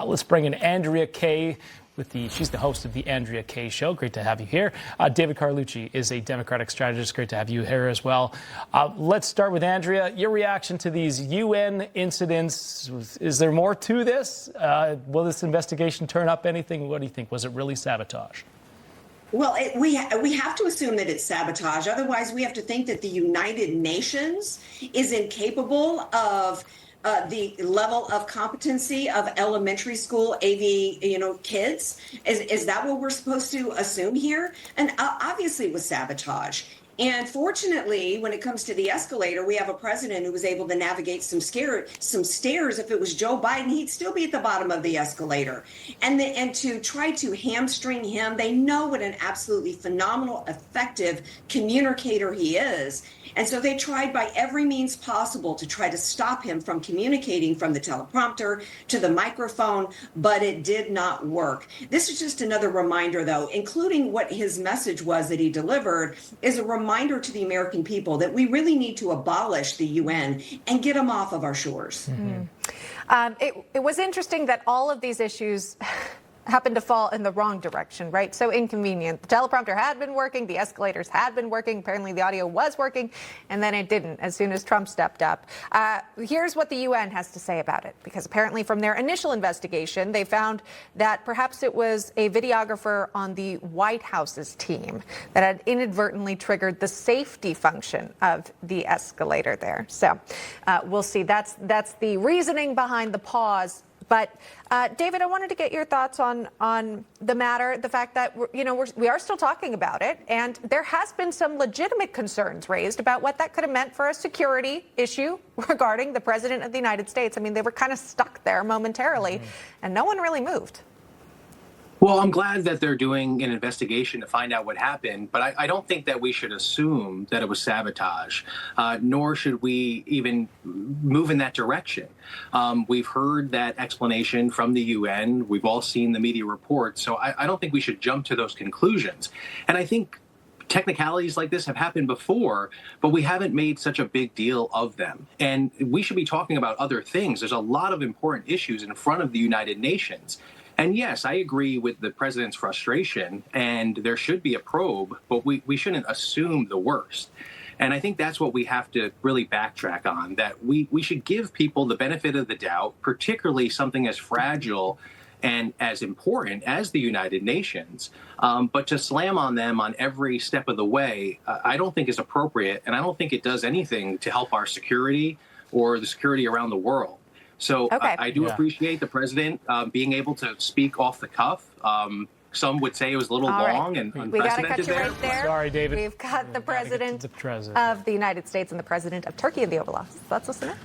Let's bring in Andrea Kaye she's the host of the Andrea Kaye Show. Great to have you here. David Carlucci is a Democratic strategist. Great to have you here as well. Let's start with Andrea. Your reaction to these UN incidents. Is there more to this? Will this investigation turn up anything? What do you think? Was it really sabotage? Well, we have to assume that it's sabotage. Otherwise, we have to think that the United Nations is incapable of the level of competency of elementary school AV, kids. Is that what we're supposed to assume here? And obviously it was sabotage. And fortunately, when it comes to the escalator, we have a president who was able to navigate some stairs. If it was Joe Biden, he'd still be at the bottom of the escalator. And to try to hamstring him, they know what an absolutely phenomenal, effective communicator he is. And so they tried by every means possible to try to stop him from communicating from the teleprompter to the microphone, but it did not work. This is just another reminder, though, including what his message was that he delivered, is a reminder to the American people that we really need to abolish the UN and get them off of our shores. Mm-hmm. It was interesting that all of these issues happened to fall in the wrong direction, right? So inconvenient. The teleprompter had been working, the escalators had been working, apparently the audio was working, and then it didn't as soon as Trump stepped up. Here's what the UN has to say about it, because apparently from their initial investigation, they found that perhaps it was a videographer on the White House's team that had inadvertently triggered the safety function of the escalator there. So we'll see. That's the reasoning behind the pause. But David, I wanted to get your thoughts on the matter, the fact that we are still talking about it, and there has been some legitimate concerns raised about what that could have meant for a security issue regarding the President of the United States. I mean, they were kind of stuck there momentarily, and no one really moved. Well, I'm glad that they're doing an investigation to find out what happened, but I don't think that we should assume that it was sabotage, nor should we even move in that direction. We've heard that explanation from the UN. We've all seen the media reports, so I don't think we should jump to those conclusions. And I think technicalities like this have happened before, but we haven't made such a big deal of them. And we should be talking about other things. There's a lot of important issues in front of the United Nations. And yes, I agree with the president's frustration, and there should be a probe, but we shouldn't assume the worst. And I think that's what we have to really backtrack on, that we should give people the benefit of the doubt, particularly something as fragile and as important as the United Nations. But to slam on them on every step of the way, I don't think is appropriate, and I don't think it does anything to help our security or the security around the world. So okay. I do appreciate the president being able to speak off the cuff. Some would say it was a little long and unprecedented. We got to cut you right there. Sorry, David. We've got the president of the United States and the president of Turkey in the Oval Office. Let's listen in.